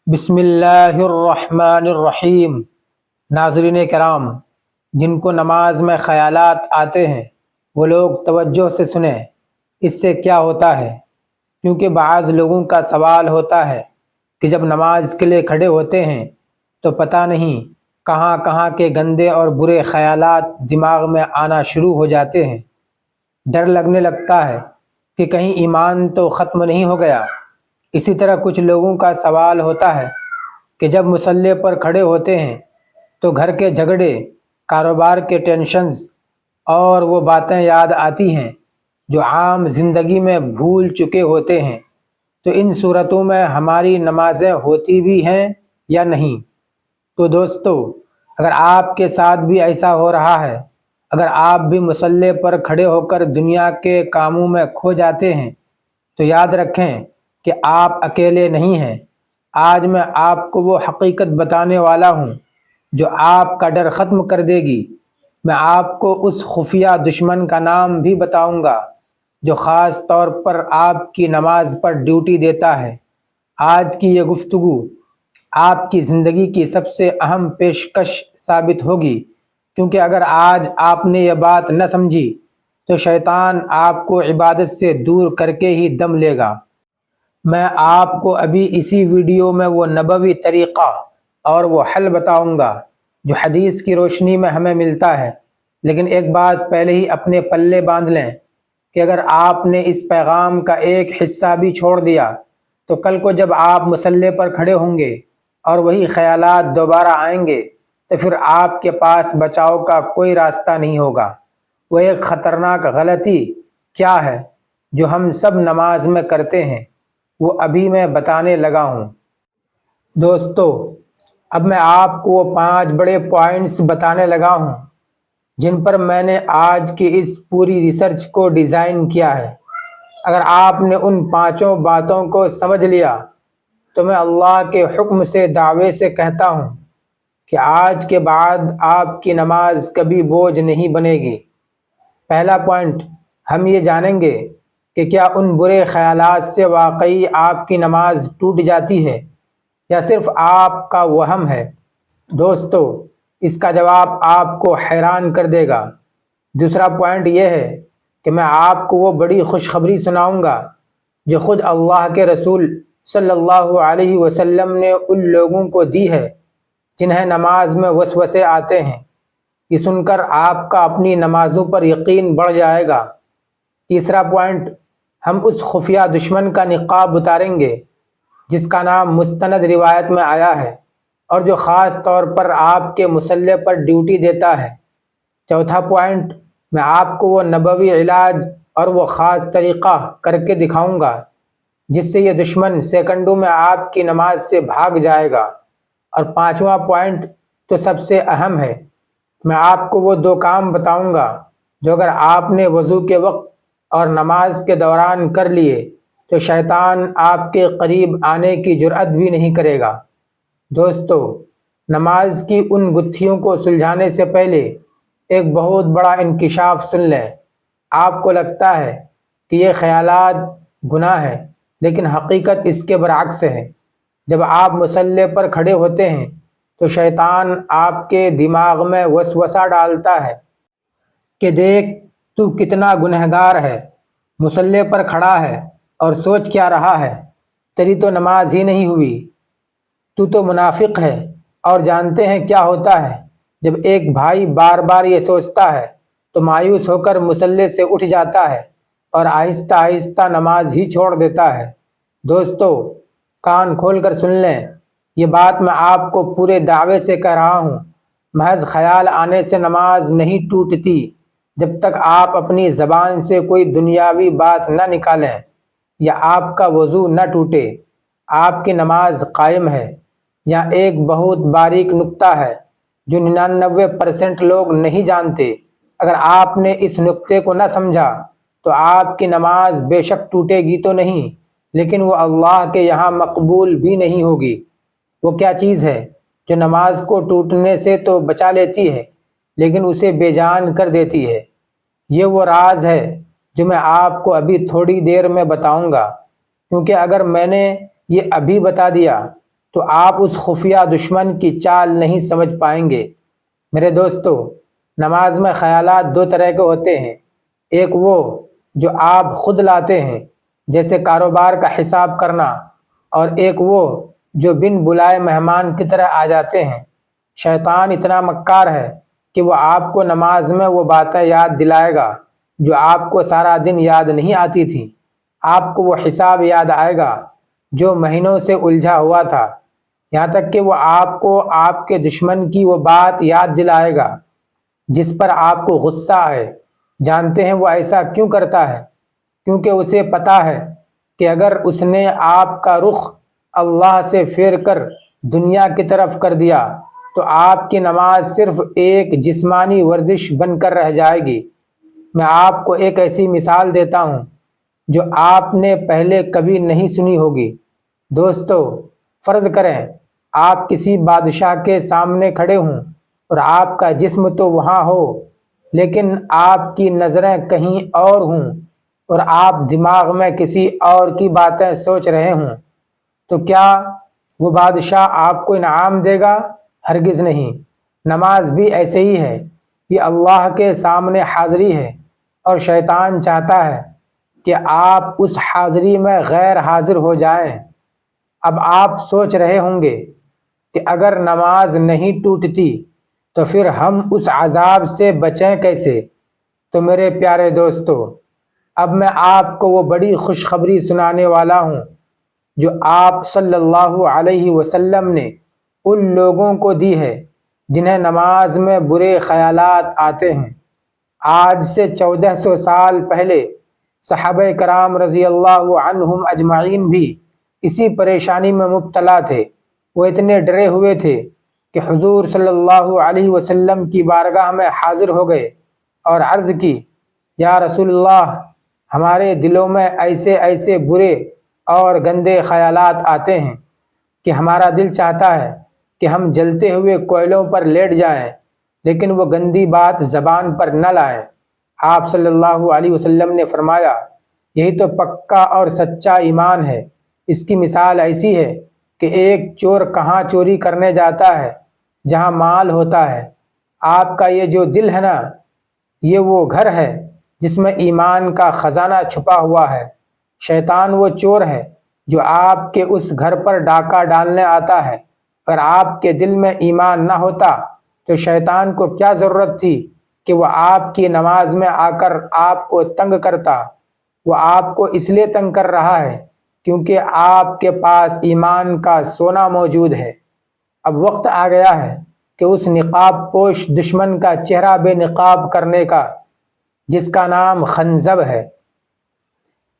بسم اللہ الرحمن الرحیم۔ ناظرین کرام، جن کو نماز میں خیالات آتے ہیں وہ لوگ توجہ سے سنیں۔ اس سے کیا ہوتا ہے؟ کیونکہ بعض لوگوں کا سوال ہوتا ہے کہ جب نماز کے لیے کھڑے ہوتے ہیں تو پتہ نہیں کہاں کہاں کے گندے اور برے خیالات دماغ میں آنا شروع ہو جاتے ہیں۔ ڈر لگنے لگتا ہے کہ کہیں ایمان تو ختم نہیں ہو گیا۔ اسی طرح کچھ لوگوں کا سوال ہوتا ہے کہ جب مصلی پر کھڑے ہوتے ہیں تو گھر کے جھگڑے، کاروبار کے ٹینشنز اور وہ باتیں یاد آتی ہیں جو عام زندگی میں بھول چکے ہوتے ہیں۔ تو ان صورتوں میں ہماری نمازیں ہوتی بھی ہیں یا نہیں؟ تو دوستو، اگر آپ کے ساتھ بھی ایسا ہو رہا ہے، اگر آپ بھی مصلی پر کھڑے ہو کر دنیا کے کاموں میں کھو جاتے ہیں، تو یاد رکھیں کہ آپ اکیلے نہیں ہیں۔ آج میں آپ کو وہ حقیقت بتانے والا ہوں جو آپ کا ڈر ختم کر دے گی۔ میں آپ کو اس خفیہ دشمن کا نام بھی بتاؤں گا جو خاص طور پر آپ کی نماز پر ڈیوٹی دیتا ہے۔ آج کی یہ گفتگو آپ کی زندگی کی سب سے اہم پیشکش ثابت ہوگی، کیونکہ اگر آج آپ نے یہ بات نہ سمجھی تو شیطان آپ کو عبادت سے دور کر کے ہی دم لے گا۔ میں آپ کو ابھی اسی ویڈیو میں وہ نبوی طریقہ اور وہ حل بتاؤں گا جو حدیث کی روشنی میں ہمیں ملتا ہے۔ لیکن ایک بات پہلے ہی اپنے پلے باندھ لیں کہ اگر آپ نے اس پیغام کا ایک حصہ بھی چھوڑ دیا تو کل کو جب آپ مصلی پر کھڑے ہوں گے اور وہی خیالات دوبارہ آئیں گے تو پھر آپ کے پاس بچاؤ کا کوئی راستہ نہیں ہوگا۔ وہ ایک خطرناک غلطی کیا ہے جو ہم سب نماز میں کرتے ہیں، وہ ابھی میں بتانے لگا ہوں۔ دوستو، اب میں آپ کو وہ 5 بڑے پوائنٹس بتانے لگا ہوں جن پر میں نے آج کی اس پوری ریسرچ کو ڈیزائن کیا ہے۔ اگر آپ نے ان 5 باتوں کو سمجھ لیا تو میں اللہ کے حکم سے دعوے سے کہتا ہوں کہ آج کے بعد آپ کی نماز کبھی بوجھ نہیں بنے گی۔ پہلا پوائنٹ، ہم یہ جانیں گے کہ کیا ان برے خیالات سے واقعی آپ کی نماز ٹوٹ جاتی ہے یا صرف آپ کا وہم ہے؟ دوستو، اس کا جواب آپ کو حیران کر دے گا۔ دوسرا پوائنٹ یہ ہے کہ میں آپ کو وہ بڑی خوشخبری سناؤں گا جو خود اللہ کے رسول صلی اللہ علیہ وسلم نے ان لوگوں کو دی ہے جنہیں نماز میں وسوسے آتے ہیں۔ یہ سن کر آپ کا اپنی نمازوں پر یقین بڑھ جائے گا۔ تیسرا پوائنٹ، ہم اس خفیہ دشمن کا نقاب اتاریں گے جس کا نام مستند روایت میں آیا ہے اور جو خاص طور پر آپ کے مصلی پر ڈیوٹی دیتا ہے۔ چوتھا پوائنٹ، میں آپ کو وہ نبوی علاج اور وہ خاص طریقہ کر کے دکھاؤں گا جس سے یہ دشمن سیکنڈوں میں آپ کی نماز سے بھاگ جائے گا۔ اور پانچواں پوائنٹ تو سب سے اہم ہے، میں آپ کو وہ 2 کام بتاؤں گا جو اگر آپ نے وضو کے وقت اور نماز کے دوران کر لیے تو شیطان آپ کے قریب آنے کی جرأت بھی نہیں کرے گا۔ دوستو، نماز کی ان گتھیوں کو سلجھانے سے پہلے ایک بہت بڑا انکشاف سن لیں۔ آپ کو لگتا ہے کہ یہ خیالات گناہ ہے، لیکن حقیقت اس کے برعکس ہے۔ جب آپ مصلی پر کھڑے ہوتے ہیں تو شیطان آپ کے دماغ میں وسوسہ ڈالتا ہے کہ دیکھ تو کتنا گنہگار ہے، مصلی پر کھڑا ہے اور سوچ کیا رہا ہے، تیری تو نماز ہی نہیں ہوئی، تو منافق ہے۔ اور جانتے ہیں کیا ہوتا ہے؟ جب ایک بھائی بار بار یہ سوچتا ہے تو مایوس ہو کر مصلی سے اٹھ جاتا ہے اور آہستہ آہستہ نماز ہی چھوڑ دیتا ہے۔ دوستو، کان کھول کر سن لیں، یہ بات میں آپ کو پورے دعوے سے کہہ رہا ہوں۔ محض خیال آنے سے نماز نہیں ٹوٹتی جب تک آپ اپنی زبان سے کوئی دنیاوی بات نہ نکالیں یا آپ کا وضو نہ ٹوٹے، آپ کی نماز قائم ہے۔ یہاں ایک بہت باریک نکتہ ہے جو 99% لوگ نہیں جانتے۔ اگر آپ نے اس نکتے کو نہ سمجھا تو آپ کی نماز بے شک ٹوٹے گی تو نہیں، لیکن وہ اللہ کے یہاں مقبول بھی نہیں ہوگی۔ وہ کیا چیز ہے جو نماز کو ٹوٹنے سے تو بچا لیتی ہے لیکن اسے بے جان کر دیتی ہے؟ یہ وہ راز ہے جو میں آپ کو ابھی تھوڑی دیر میں بتاؤں گا، کیونکہ اگر میں نے یہ ابھی بتا دیا تو آپ اس خفیہ دشمن کی چال نہیں سمجھ پائیں گے۔ میرے دوستو، نماز میں خیالات دو طرح کے ہوتے ہیں۔ ایک وہ جو آپ خود لاتے ہیں، جیسے کاروبار کا حساب کرنا، اور ایک وہ جو بن بلائے مہمان کی طرح آ جاتے ہیں۔ شیطان اتنا مکار ہے کہ وہ آپ کو نماز میں وہ باتیں یاد دلائے گا جو آپ کو سارا دن یاد نہیں آتی تھیں۔ آپ کو وہ حساب یاد آئے گا جو مہینوں سے الجھا ہوا تھا، یہاں تک کہ وہ آپ کو آپ کے دشمن کی وہ بات یاد دلائے گا جس پر آپ کو غصہ آئے۔ جانتے ہیں وہ ایسا کیوں کرتا ہے؟ کیونکہ اسے پتا ہے کہ اگر اس نے آپ کا رخ اللہ سے پھیر کر دنیا کی طرف کر دیا تو آپ کی نماز صرف ایک جسمانی ورزش بن کر رہ جائے گی۔ میں آپ کو ایک ایسی مثال دیتا ہوں جو آپ نے پہلے کبھی نہیں سنی ہوگی۔ دوستو، فرض کریں آپ کسی بادشاہ کے سامنے کھڑے ہوں اور آپ کا جسم تو وہاں ہو لیکن آپ کی نظریں کہیں اور ہوں اور آپ دماغ میں کسی اور کی باتیں سوچ رہے ہوں، تو کیا وہ بادشاہ آپ کو انعام دے گا؟ ہرگز نہیں۔ نماز بھی ایسے ہی ہے، یہ اللہ کے سامنے حاضری ہے، اور شیطان چاہتا ہے کہ آپ اس حاضری میں غیر حاضر ہو جائیں۔ اب آپ سوچ رہے ہوں گے کہ اگر نماز نہیں ٹوٹتی تو پھر ہم اس عذاب سے بچیں کیسے؟ تو میرے پیارے دوستو، اب میں آپ کو وہ بڑی خوشخبری سنانے والا ہوں جو آپ صلی اللہ علیہ وسلم نے ان لوگوں کو دی ہے جنہیں نماز میں برے خیالات آتے ہیں۔ آج سے 1400 سال پہلے صحابہ کرام رضی اللہ عنہم اجمعین بھی اسی پریشانی میں مبتلا تھے۔ وہ اتنے ڈرے ہوئے تھے کہ حضور صلی اللہ علیہ وسلم کی بارگاہ میں حاضر ہو گئے اور عرض کی، یا رسول اللہ، ہمارے دلوں میں ایسے ایسے برے اور گندے خیالات آتے ہیں کہ ہمارا دل چاہتا ہے کہ ہم جلتے ہوئے کوئلوں پر لیٹ جائیں، لیکن وہ گندی بات زبان پر نہ لائیں۔ آپ صلی اللہ علیہ وسلم نے فرمایا، یہی تو پکا اور سچا ایمان ہے۔ اس کی مثال ایسی ہے کہ ایک چور کہاں چوری کرنے جاتا ہے؟ جہاں مال ہوتا ہے۔ آپ کا یہ جو دل ہے نا، یہ وہ گھر ہے جس میں ایمان کا خزانہ چھپا ہوا ہے۔ شیطان وہ چور ہے جو آپ کے اس گھر پر ڈاکہ ڈالنے آتا ہے۔ اگر آپ کے دل میں ایمان نہ ہوتا تو شیطان کو کیا ضرورت تھی کہ وہ آپ کی نماز میں آ کر آپ کو تنگ کرتا؟ وہ آپ کو اس لیے تنگ کر رہا ہے کیونکہ آپ کے پاس ایمان کا سونا موجود ہے۔ اب وقت آ گیا ہے کہ اس نقاب پوش دشمن کا چہرہ بے نقاب کرنے کا، جس کا نام خنزب ہے۔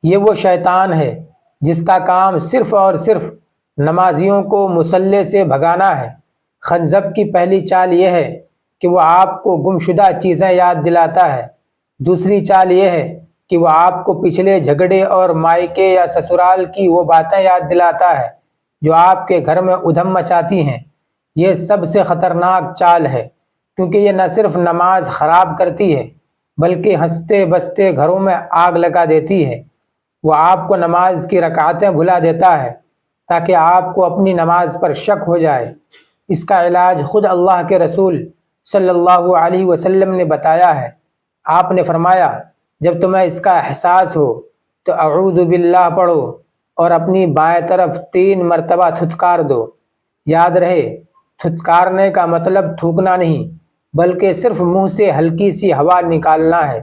یہ وہ شیطان ہے جس کا کام صرف اور صرف نمازیوں کو مصلی سے بھگانا ہے۔ خنزب کی پہلی چال یہ ہے کہ وہ آپ کو گمشدہ چیزیں یاد دلاتا ہے۔ دوسری چال یہ ہے کہ وہ آپ کو پچھلے جھگڑے اور مائکے یا سسرال کی وہ باتیں یاد دلاتا ہے جو آپ کے گھر میں ادھم مچاتی ہیں۔ یہ سب سے خطرناک چال ہے، کیونکہ یہ نہ صرف نماز خراب کرتی ہے بلکہ ہنستے بستے گھروں میں آگ لگا دیتی ہے۔ وہ آپ کو نماز کی رکعتیں بھلا دیتا ہے تاکہ آپ کو اپنی نماز پر شک ہو جائے۔ اس کا علاج خود اللہ کے رسول صلی اللہ علیہ وسلم نے بتایا ہے۔ آپ نے فرمایا، جب تمہیں اس کا احساس ہو تو اعوذ باللہ پڑھو اور اپنی بائیں طرف 3 مرتبہ تھتکار دو۔ یاد رہے، تھتکارنے کا مطلب تھوکنا نہیں بلکہ صرف منہ سے ہلکی سی ہوا نکالنا ہے،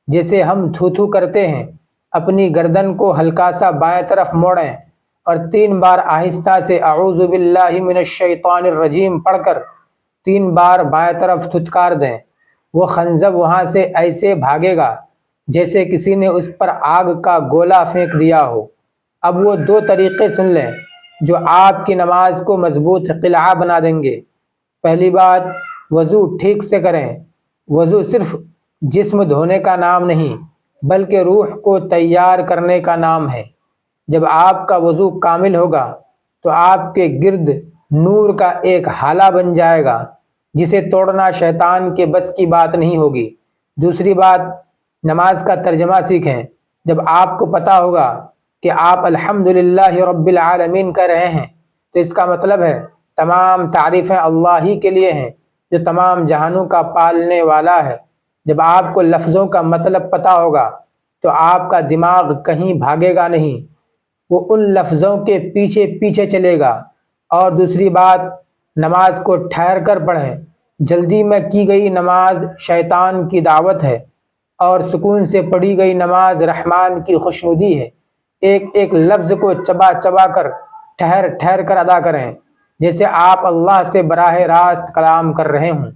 جیسے ہم تھو تھو کرتے ہیں۔ اپنی گردن کو ہلکا سا بائیں طرف موڑیں اور 3 بار آہستہ سے اعوذ باللہ من الشیطان الرجیم پڑھ کر 3 بار بائیں طرف تھتکار دیں۔ وہ خنزب وہاں سے ایسے بھاگے گا جیسے کسی نے اس پر آگ کا گولا پھینک دیا ہو۔ اب وہ 2 طریقے سن لیں جو آپ کی نماز کو مضبوط قلعہ بنا دیں گے۔ پہلی بات، وضو ٹھیک سے کریں۔ وضو صرف جسم دھونے کا نام نہیں بلکہ روح کو تیار کرنے کا نام ہے۔ جب آپ کا وضو کامل ہوگا تو آپ کے گرد نور کا ایک ہالہ بن جائے گا جسے توڑنا شیطان کے بس کی بات نہیں ہوگی۔ دوسری بات، نماز کا ترجمہ سیکھیں۔ جب آپ کو پتہ ہوگا کہ آپ الحمدللہ رب العالمین کہہ رہے ہیں تو اس کا مطلب ہے تمام تعریفیں اللہ ہی کے لیے ہیں جو تمام جہانوں کا پالنے والا ہے۔ جب آپ کو لفظوں کا مطلب پتہ ہوگا تو آپ کا دماغ کہیں بھاگے گا نہیں، وہ ان لفظوں کے پیچھے پیچھے چلے گا۔ اور دوسری بات، نماز کو ٹھہر کر پڑھیں۔ جلدی میں کی گئی نماز شیطان کی دعوت ہے، اور سکون سے پڑھی گئی نماز رحمان کی خوشنودی ہے۔ ایک ایک لفظ کو چبا چبا کر ٹھہر ٹھہر کر ادا کریں، جیسے آپ اللہ سے براہ راست کلام کر رہے ہوں۔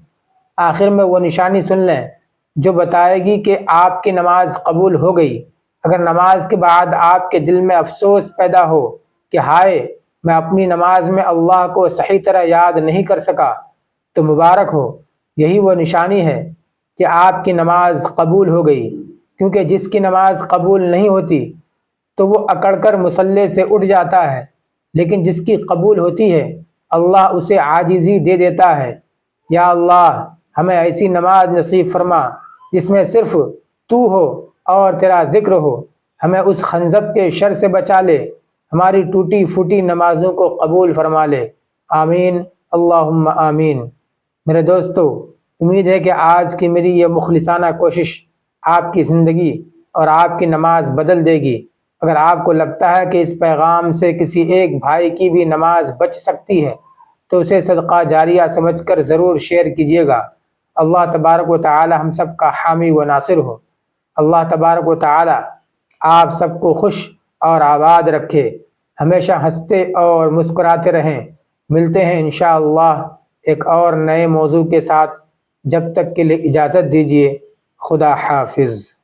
آخر میں وہ نشانی سن لیں جو بتائے گی کہ آپ کی نماز قبول ہو گئی۔ اگر نماز کے بعد آپ کے دل میں افسوس پیدا ہو کہ ہائے، میں اپنی نماز میں اللہ کو صحیح طرح یاد نہیں کر سکا، تو مبارک ہو، یہی وہ نشانی ہے کہ آپ کی نماز قبول ہو گئی۔ کیونکہ جس کی نماز قبول نہیں ہوتی تو وہ اکڑ کر مصلی سے اٹھ جاتا ہے، لیکن جس کی قبول ہوتی ہے اللہ اسے عاجزی دے دیتا ہے۔ یا اللہ، ہمیں ایسی نماز نصیب فرما جس میں صرف تو ہو اور تیرا ذکر ہو۔ ہمیں اس خنزب کے شر سے بچا لے، ہماری ٹوٹی پھوٹی نمازوں کو قبول فرما لے۔ آمین، اللہم آمین۔ میرے دوستو، امید ہے کہ آج کی میری یہ مخلصانہ کوشش آپ کی زندگی اور آپ کی نماز بدل دے گی۔ اگر آپ کو لگتا ہے کہ اس پیغام سے کسی ایک بھائی کی بھی نماز بچ سکتی ہے تو اسے صدقہ جاریہ سمجھ کر ضرور شیئر کیجیے گا۔ اللہ تبارک و تعالی ہم سب کا حامی و ناصر ہو۔ اللہ تبارک و تعالی آپ سب کو خوش اور آباد رکھے، ہمیشہ ہنستے اور مسکراتے رہیں۔ ملتے ہیں انشاءاللہ ایک اور نئے موضوع کے ساتھ، جب تک کے لیے اجازت دیجیے۔ خدا حافظ۔